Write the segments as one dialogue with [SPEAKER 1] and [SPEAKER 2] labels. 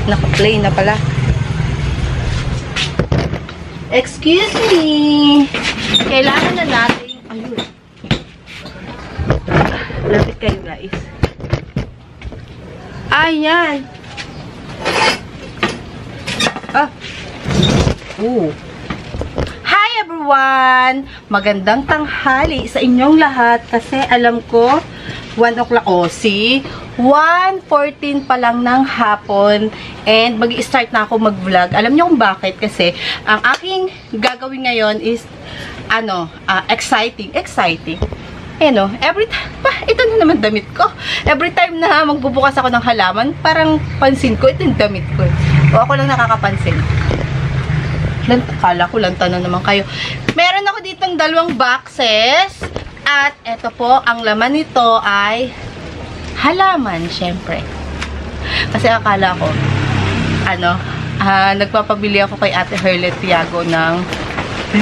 [SPEAKER 1] Naka-play na pala. Excuse me. Kailangan na natin. Ayun. Lapit kayo guys. Ayan. Ah. Hi everyone! Magandang tanghali sa inyong lahat kasi alam ko 1 o'clock. Oh, see? 1:14 pa lang ng hapon and mag-i-start na ako mag-vlog. Alam niyo kung bakit? Kasi ang aking gagawin ngayon is exciting. Ano, every time, ito na naman damit ko. Every time na magbubukas ako ng halaman, parang pansin ko, ito yung damit ko. O ako lang nakakapansin. Kala ko lang tanong naman kayo. Meron ako ditong 2 boxes. At ito po, ang laman nito ay halaman, syempre. Kasi akala ko, nagpapabili ako kay Ate Herlet Tiago ng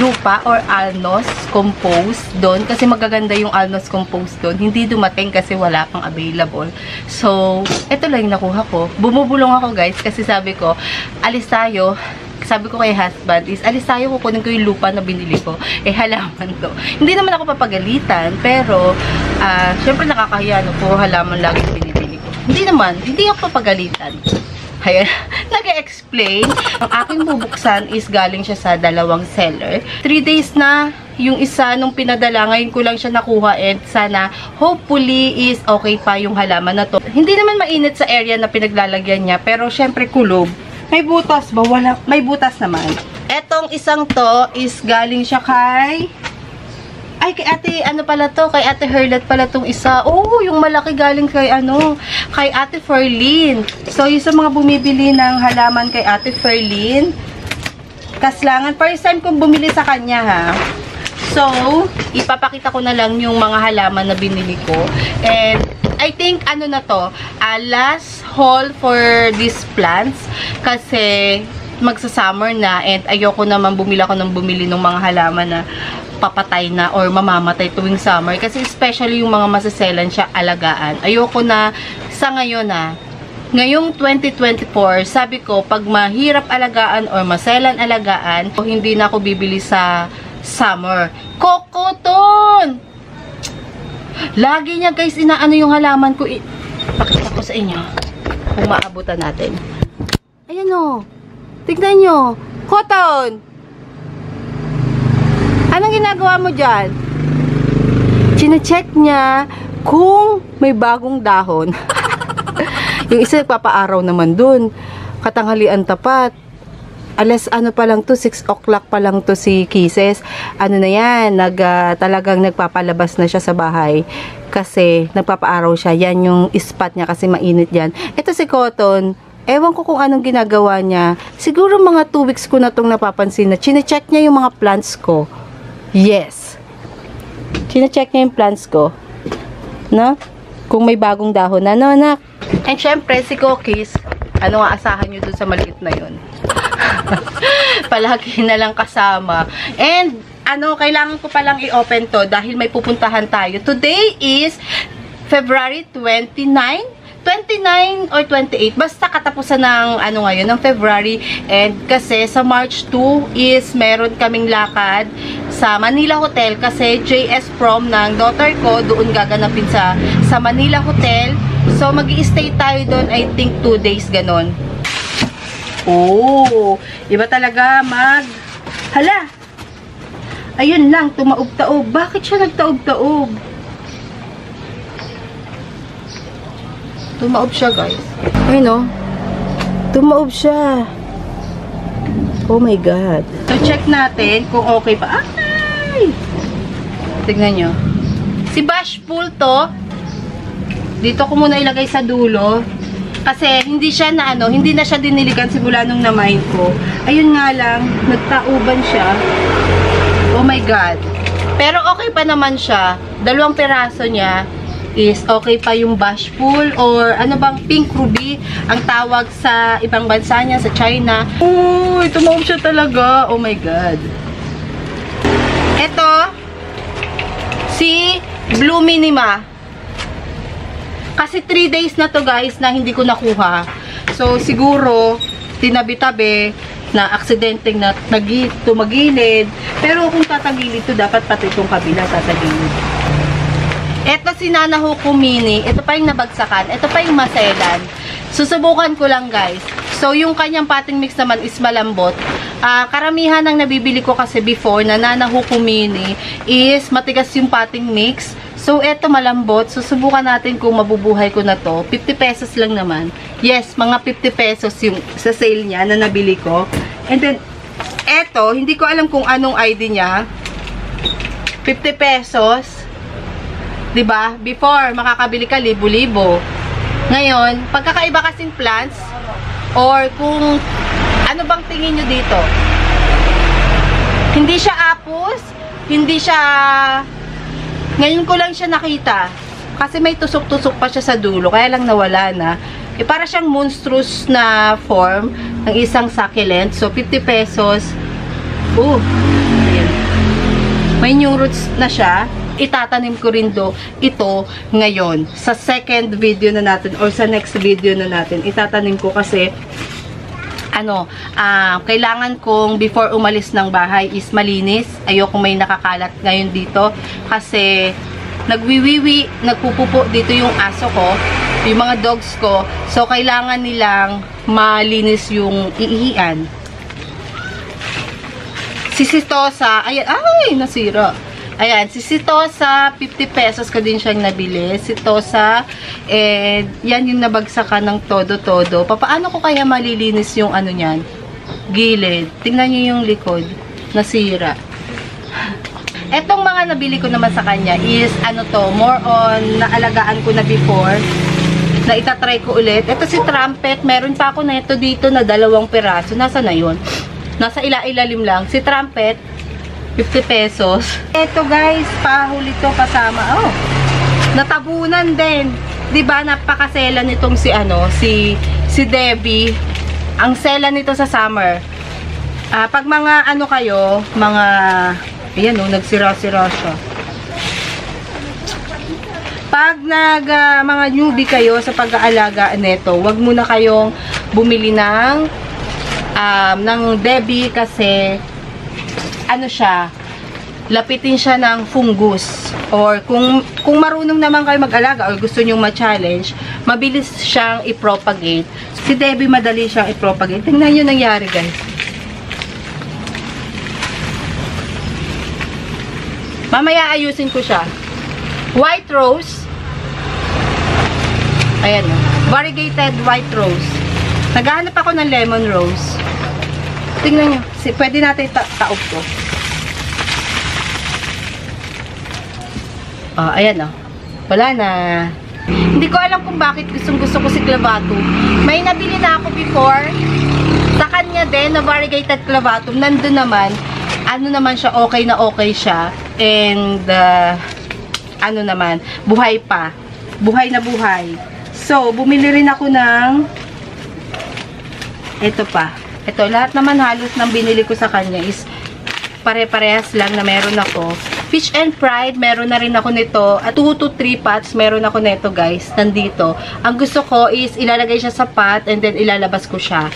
[SPEAKER 1] lupa or alnos compost doon. Kasi magaganda yung alnos compost doon. Hindi dumating kasi wala pang available. So, ito lang yung nakuha ko. Bumubulong ako guys kasi sabi ko, alis tayo. Sabi ko kay husband is, alis tayo, kukunin ko yung lupa na binili ko. Halaman to. Hindi naman ako papagalitan, pero, syempre nakakahiya, puro halaman lagi binibili ko. Hindi ako papagalitan. Ayan, nag-explain. Ang aking bubuksan is galing siya sa 2 seller. 3 days na yung isa nung pinadala. Ngayon ko lang siya nakuha and sana, hopefully, is okay pa yung halaman na to. Hindi naman mainit sa area na pinaglalagyan niya, pero syempre kulob. May butas ba? Wala. May butas naman. Etong isang to is galing siya kay kay ate, kay Ate Herlet pala tong isa. Oh, yung malaki galing kay kay Ate Ferlyn. So, yung sa mga bumibili ng halaman kay Ate Ferlyn, kaslangan. First time kong bumili sa kanya, ha. So, ipapakita ko na lang yung mga halaman na binili ko. And, I think, na to, last haul for these plants. Kasi, magsa-summer na and ayoko naman bumili ng mga halaman na papatay na or mamamatay tuwing summer. Kasi especially yung mga masaselan siya alagaan. Ayoko na sa ngayon ngayong 2024, sabi ko, pag mahirap alagaan or maselan alagaan, hindi na ako bibili sa summer. Kokoton! Lagi niya guys, inaano yung halaman ko. Pakita ko sa inyo. Kung maabutan natin. Ayan o. Tignan nyo. Cotton! Anong ginagawa mo dyan? Chine-check niya kung may bagong dahon. Yung isa nagpapaaraw naman dun. Katanghalian tapat. Alas pa lang to, 6 o'clock pa lang to si Kisses. Na yan, talagang nagpapalabas na siya sa bahay. Kasi nagpapaaraw siya. Yan yung spot niya kasi mainit yan. Ito si Cotton, ewan ko kung anong ginagawa niya. Siguro mga 2 weeks ko na itong napapansin na chine-check niya yung mga plants ko. Yes. Chine-check niya yung plants ko. No? Kung may bagong dahon na, no, anak? And syempre, si Cookies, nga asahan nyo dun sa maliit na yun? Palagi na lang kasama. And, kailangan ko palang i-open to dahil may pupuntahan tayo. Today is February 29 or 28. Basta katapusan ng ngayon, ng February. And kasi sa March 2 is meron kaming lakad sa Manila Hotel kasi JS prom ng daughter ko doon gaganapin sa Manila Hotel. So magi-stay tayo doon, I think 2 days ganon. Oh, iba talaga hala. Ayun lang, tumaob-taob. Bakit siya nagtaob-taob? Tumaob siya, guys. Ayun, tumaob siya. Oh my God. So, check natin kung okay pa. Ay! Tignan nyo. Si Bashful to. Dito ko muna ilagay sa dulo. Kasi, hindi na siya diniligan simula nung na-mine ko. Ayun nga lang, nagtauban siya. Oh my God. Pero okay pa naman siya. 2 piraso niya is okay pa yung Bashful or pink ruby ang tawag sa ibang bansa niya, sa China. Uy, tumaob siya talaga. Oh my God. Ito, si Blue Minima. Kasi 3 days na to guys na hindi ko nakuha. So, siguro, tinabi-tabi na aksidenteng na tumagilid. Pero kung tatagilid to, dapat pati itong kabila tatagilid. Ito si Nana Huko Mini. Ito pa yung nabagsakan. Ito pa yung maselan. Susubukan ko lang, guys. So, yung kanyang potting mix naman is malambot. Karamihan ng nabibili ko kasi before na Nana Huko Mini is matigas yung potting mix. So, eto malambot. Susubukan natin kung mabubuhay ko na to. 50 pesos lang naman. Yes, mga 50 pesos yung sa sale niya na nabili ko. And then, eto, hindi ko alam kung anong ID niya. 50 pesos. 'Di ba? Before, makakabili ka libo-libo. Ngayon, pagkakaiba kasing plants, or kung ano bang tingin nyo dito? Hindi siya apos, hindi siya... Ngayon ko lang siya nakita. Kasi may tusok-tusok pa siya sa dulo. Kaya lang nawala na. Para siyang monstrous na form ng isang succulent. So, 50 pesos. Ayan. May new roots na siya. Itatanim ko rin ito ngayon. Sa second video na natin or sa next video na natin. Itatanim ko kasi kailangan kong before umalis ng bahay is malinis. Ayoko may nakakalat ngayon dito kasi nagpupupo dito yung aso ko, yung mga dogs ko. So, kailangan nilang malinis yung iihian. Sisitosa, ayan, ay, nasira. Ayan, si Sitosa, 50 pesos ko din siyang nabili. Sitosa, yan yung nabagsakan ng todo-todo. Paano ko kaya malilinis yung ano niyan? Gilid. Tingnan niyo yung likod. Nasira. Etong mga nabili ko naman sa kanya is, more on, naalagaan ko na before. Na itatry ko ulit. Ito si Trumpet. Meron pa ako na ito dito na 2 piraso. Nasa na yun? Nasa ilalim lang. Si Trumpet, 50 pesos. Ito guys, pahuli to kasama. Natabunan din. 'Di ba napakasela nitong si Debbie. Ang sela nito sa summer. Pag mga kayo, mga ayan nagsira-sira siya. Pag mga newbie kayo sa pag-aalaga nito, wag muna kayong bumili ng Debbie kasi lapitin siya ng fungus. Or kung marunong naman kayo mag-alaga or gusto nyong ma-challenge, mabilis siyang i-propagate. Si Debbie madali siyang i-propagate. Tingnan nyo nangyari, guys. Mamaya ayusin ko siya. White rose. Ayan variegated white rose. Naghahanap ako ng lemon rose. Tingnan nyo. Pwede natin taob to. Ayan wala na. Hindi ko alam kung bakit gusto ko si clavatum. May nabili na ako before. Sa kanya din na variegated clavatum. Nandun naman. Naman siya, okay na okay siya. And, buhay pa. Buhay na buhay. So, bumili rin ako ng ito pa. Ito, lahat naman halos ng binili ko sa kanya is pare-parehas lang na meron ako. Fish and Fried, meron na rin ako nito. At 2 to 3 pots, meron ako nito guys. Nandito. Ang gusto ko is ilalagay siya sa pot and then ilalabas ko siya.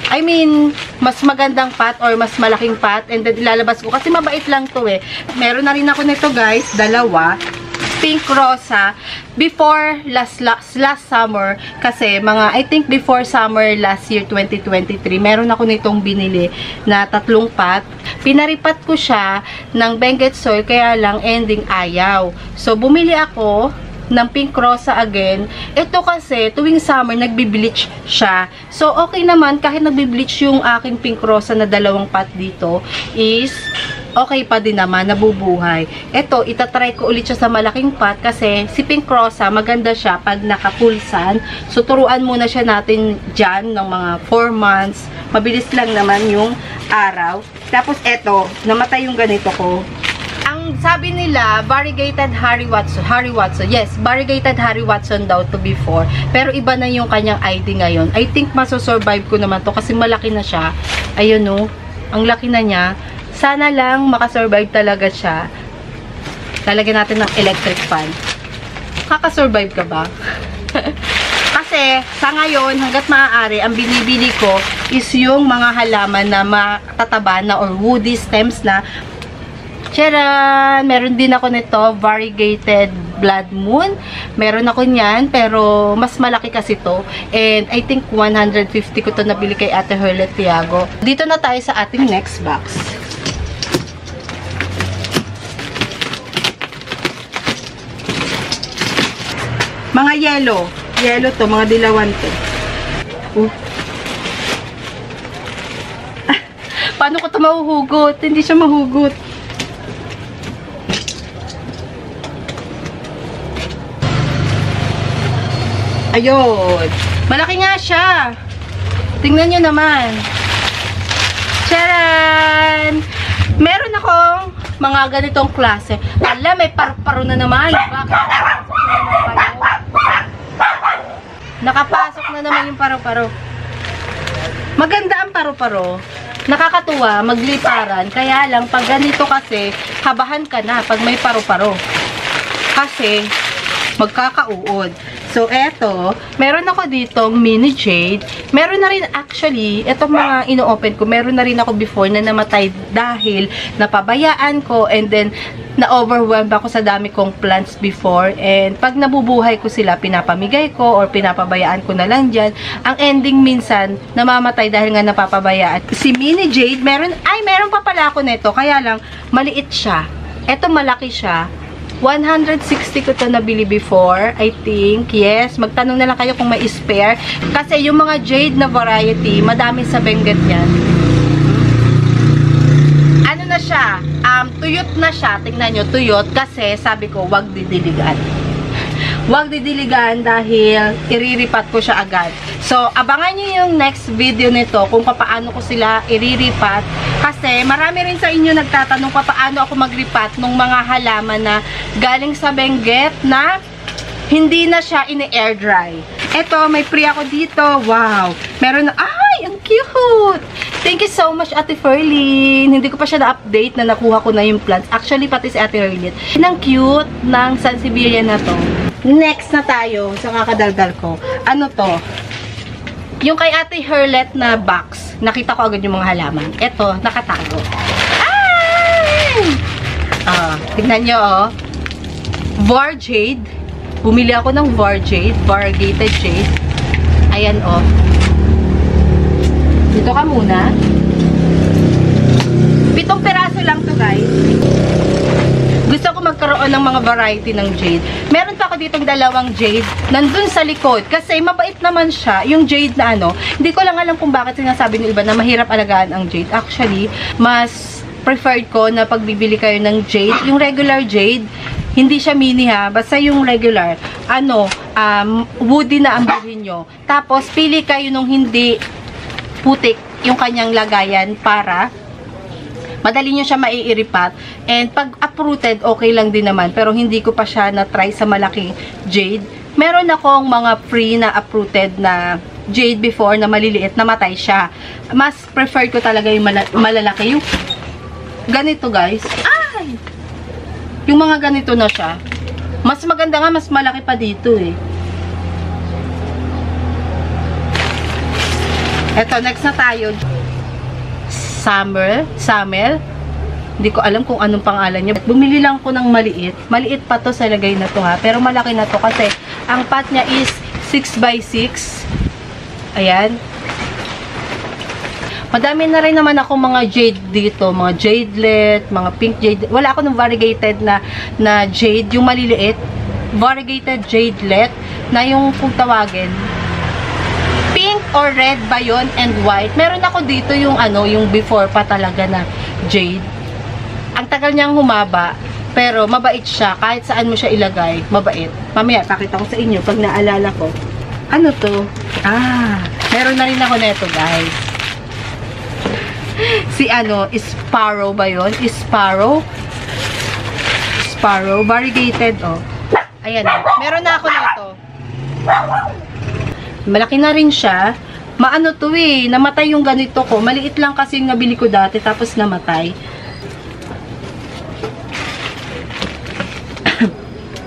[SPEAKER 1] I mean, mas magandang pot or mas malaking pot and then ilalabas ko. Kasi mabait lang to Meron na rin ako nito guys. 2. Pink Rosa. Before last summer, kasi I think before summer last year 2023, meron ako nitong binili na 3 pot. Pinaripat ko siya ng Benguet soil, kaya lang ending ayaw. So, bumili ako ng Pink Rosa again. Ito kasi, tuwing summer, nagbi-bleach siya. So, okay naman, kahit nagbi-bleach yung aking Pink Rosa na 2 pot dito, is okay pa din naman, nabubuhay. Ito, itatry ko ulit siya sa malaking pot kasi si Pink Rosa, maganda siya pag nakapulsan. So, turuan muna siya natin dyan ng mga 4 months. Mabilis lang naman yung araw. Tapos, eto, namatay yung ganito ko. Ang sabi nila, variegated Harry Watson. Yes, variegated Harry Watson daw to before. Pero iba na yung kanyang ID ngayon. I think masosurvive ko naman to kasi malaki na siya. Ayun ang laki na niya. Sana lang makasurvive talaga siya. Lalagyan natin ng electric fan. Kakasurvive ka ba? Kasi Kasi, sa ngayon, hanggat maaari, ang binibili ko is yung mga halaman na matataba na or woody stems na. Tcharan! Meron din ako nito, variegated blood moon. Meron ako niyan, pero mas malaki kasi to. And I think 150 ko to nabili kay Ate Herlet Tiago. Dito na tayo sa ating next box. Mga yellow. Yellow to, mga dilawan to. Paano ko to mahuhugot? Hindi siya mahugot. Ayun. Malaki nga siya. Tingnan nyo naman. Charan! Meron akong mga ganitong klase. Ala, may paru-paro na naman. Bakit? Nakapasok na naman yung paru-paro. Maganda ang paru-paro. Nakakatuwa, magliparan. Kaya lang, pag ganito kasi, habahan ka na pag may paru-paro. Kasi, magkakauod. So, eto, meron ako dito mini jade. Meron na rin actually, etong mga ino-open ko, meron na rin ako before na namatay dahil napabayaan ko and then na-overwhelmed ako sa dami kong plants before. And pag nabubuhay ko sila, pinapamigay ko or pinapabayaan ko na lang dyan. Ang ending minsan, namamatay dahil nga napapabayaan. Si mini jade, meron pa pala ako nito, kaya lang maliit siya. Eto malaki siya. 160 ko to nabili before, I think. Yes, magtanong na lang kayo kung may spare. Kasi yung mga jade na variety, madami sa Benguet yan. Ano na siya? Tuyot na siya. Tingnan nyo, tuyot. Kasi sabi ko, wag didiligan. Wag didiligan dahil iriripat ko siya agad. So, abangan nyo yung next video nito kung paano ko sila iriripat. Kasi marami rin sa inyo nagtatanong paano ako magripat ng mga halaman na galing sa Benguet na hindi na siya ini-air dry. Eto, may free ako dito. Wow! Meron na, ay! Ang cute! Thank you so much, Ate Ferlin. Hindi ko pa siya na-update na nakuha ko na yung plants. Actually, pati si Ate Herlet. Ang cute ng Sansevieria na to. Next na tayo sa kakadaldal ko. Ano to? Yung kay Ate Herlet na box. Nakita ko agad yung mga halaman. Eto, nakatago. Ay! Tignan nyo, oh. Var Jade. Bumili ako ng Var Jade. Variegated Jade. Ayan, oh. Dito ka muna. 7 piraso lang to, guys. Gusto ko magkaroon ng mga variety ng jade. Meron pa ako ditong dalawang jade nandun sa likod. Kasi mabait naman siya. Yung jade na ano, hindi ko lang alam kung bakit sinasabi ng iba na mahirap alagaan ang jade. Actually, mas preferred ko na pagbibili kayo ng jade. Yung regular jade, hindi siya mini ha. Basta yung regular, woody na ang bilhin nyo. Tapos, pili kayo nung hindi putik yung kanyang lagayan para madali nyo siya maiiripat. And pag uprooted, okay lang din naman. Pero hindi ko pa siya na-try sa malaking jade. Meron akong mga free na uprooted na jade before na maliliit, namatay siya. Mas prefer ko talaga yung malalaki. Yung ganito, guys. Ay! Yung mga ganito na siya. Mas maganda nga, mas malaki pa dito eh. Eto, next na tayo. Summer. Hindi ko alam kung anong pangalan niya. Bumili lang ko ng maliit. Maliit pa to sa lagay na to ha. Pero malaki na to kasi ang pot niya is 6x6. Ayan. Madami na rin naman ako mga jade dito. Mga jadelet, mga pink jade. Wala ako ng variegated na jade. Yung maliliit. Variegated jadelet na yung kung tawagin. Pink or red ba yun and white. Meron ako dito yung yung before pa talaga na jade. Ang tagal niyang humaba, pero mabait siya. Kahit saan mo siya ilagay, mabait. Mamaya, pakita ko sa inyo pag naalala ko. Ano to? Meron na rin ako neto, guys. Si Sparrow ba yun? Sparrow, variegated, oh. Ayan, meron na ako neto. Malaki na rin siya. Maano to eh. Namatay yung ganito ko. Maliit lang kasi yung nabili ko dati. Tapos namatay.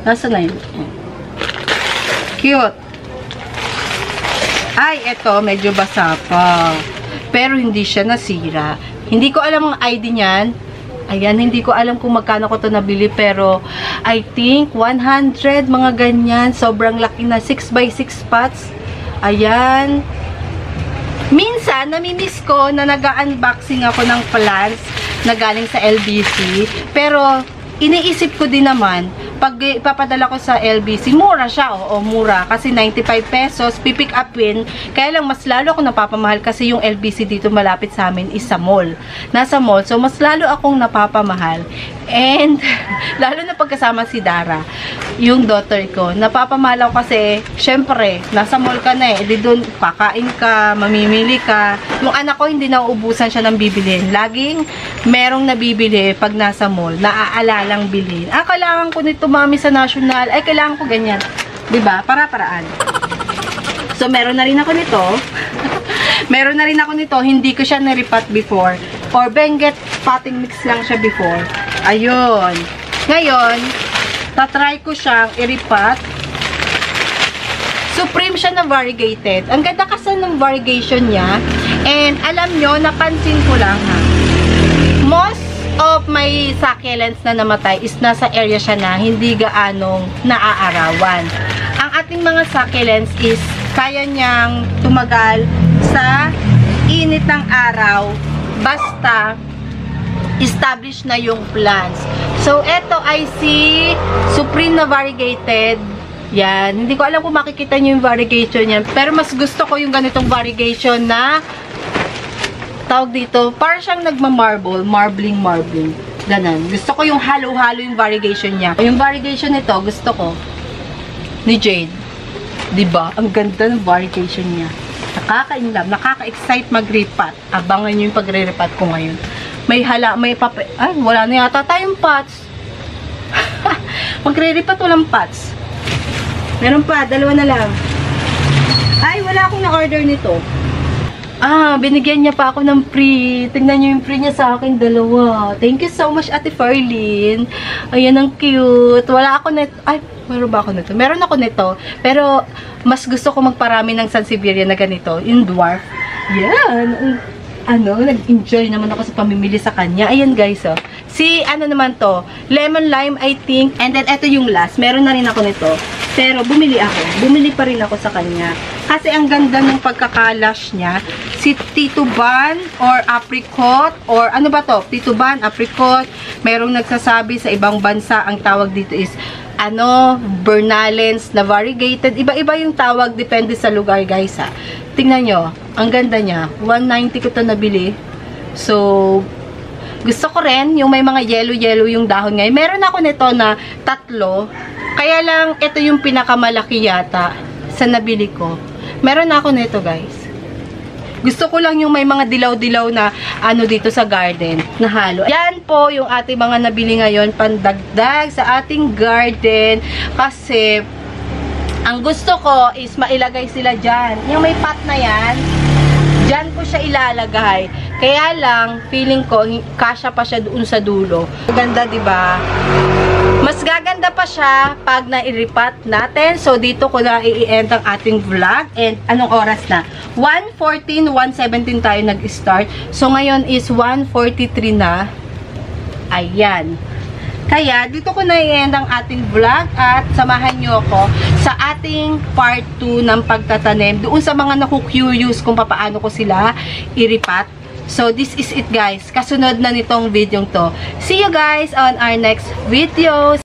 [SPEAKER 1] Nasaan na yun? Cute. Ay, eto, medyo basa pa. Pero hindi siya nasira. Hindi ko alam ang ID niyan. Ayan, hindi ko alam kung magkano ko to nabili. Pero, I think, 100, mga ganyan. Sobrang laki na. 6x6 pots. Ayan. Minsan, namimiss ko na nag-unboxing ako ng plants na galing sa LBC. Pero, iniisip ko din naman, pag ipapadala ko sa LBC, mura siya, oo, mura. Kasi 95 pesos, pipick upin. Kaya lang, mas lalo ako napapamahal kasi yung LBC dito malapit sa amin is sa mall. Nasa mall, so mas lalo akong napapamahal. And, lalo na pagkasama si Dara, yung daughter ko, napapamahal ako kasi, syempre, nasa mall ka na eh. Di doon, kakain ka, mamimili ka. Yung anak ko, hindi nauubusan siya ng bibilin. Laging, merong nabibili pag nasa mall, naaalalang bilhin. Ah, kailangan ko nito, mami, sa national. Ay, kailangan ko ganyan. Diba? Para-paraan. So, meron na rin ako nito. Meron na rin ako nito. Hindi ko siya naripat before. Or Benguet potting mix lang siya before. Ayun. Ngayon, tatry ko siyang iripat. Supreme siya na variegated. Ang ganda kasi ng variegation niya. And, alam nyo, napansin ko lang ha. Most of my succulents na namatay is nasa area siya na hindi gaanong naaarawan. Ang ating mga succulents is kaya niyang tumagal sa init ng araw basta established na yung plants. So, eto I see Supreme na variegated. Yan. Hindi ko alam kung makikita niyo yung variegation niyan. Pero mas gusto ko yung ganitong variegation na tawag dito, parang siyang nagma-marble, marbling. Ganon. Gusto ko yung halo-halo yung variegation niya. Yung variegation nito, gusto ko, ni Jade. Diba? Ang ganda ng variegation niya. Nakaka-inlove, nakaka-excite mag-repat. Abangan nyo yung pagre-repat ko ngayon. May papel. Ay, wala na yata tayong pots. Magre-repat, walang pots. Meron pa, dalawa na lang. Ay, wala akong na-order nito. Ah, binigyan niya pa ako ng free. Tingnan niyo yung free niya sa akin, dalawa. Thank you so much, Ate Farlene. Ayan, ang cute. Wala ako nito. Ay, meron ba ako nito? Meron ako nito. Pero, mas gusto ko magparami ng Sansevieria na ganito. In dwarf. Yan. Nag-enjoy naman ako sa pamimili sa kanya. Ayan, guys, oh. Si, naman to? Lemon lime, I think. And then, eto yung last. Meron na rin ako nito. Pero, bumili ako. Bumili pa rin ako sa kanya. Kasi, ang ganda ng pagkakalash niya. Si Tituban or apricot or ano ba to? Tituban, apricot. Merong nagsasabi sa ibang bansa, ang tawag dito is Bernalens na variegated. Iba-iba yung tawag, depende sa lugar, guys, ha. Tingnan nyo, ang ganda niya. 190 ko to nabili. So, gusto ko rin yung may mga yellow-yellow yung dahon ngayon. Meron ako nito na 3. Kaya lang, ito yung pinakamalaki yata sa nabili ko. Meron ako nito, guys. Gusto ko lang yung may mga dilaw-dilaw na dito sa garden na halo. Yan po yung ating mga nabili ngayon, pandagdag sa ating garden. Kasi, ang gusto ko is mailagay sila dyan. Yung may pot na yan, dyan ko siya ilalagay. Kaya lang, feeling ko, kasya pa siya doon sa dulo. Ganda, diba? Mas gaganda pa siya pag na-iripat natin. So, dito ko na i-end ang ating vlog. And, anong oras na? 1:14, 1:17 tayo nag-start. So, ngayon is 1:43 na. Ayan. Kaya, dito ko na i-end ang ating vlog at samahan nyo ako sa ating part 2 ng pagtatanim. Doon sa mga naku-curious kung paano ko sila iripat. So, this is it, guys. Kasunod na nitong video to. See you guys on our next videos.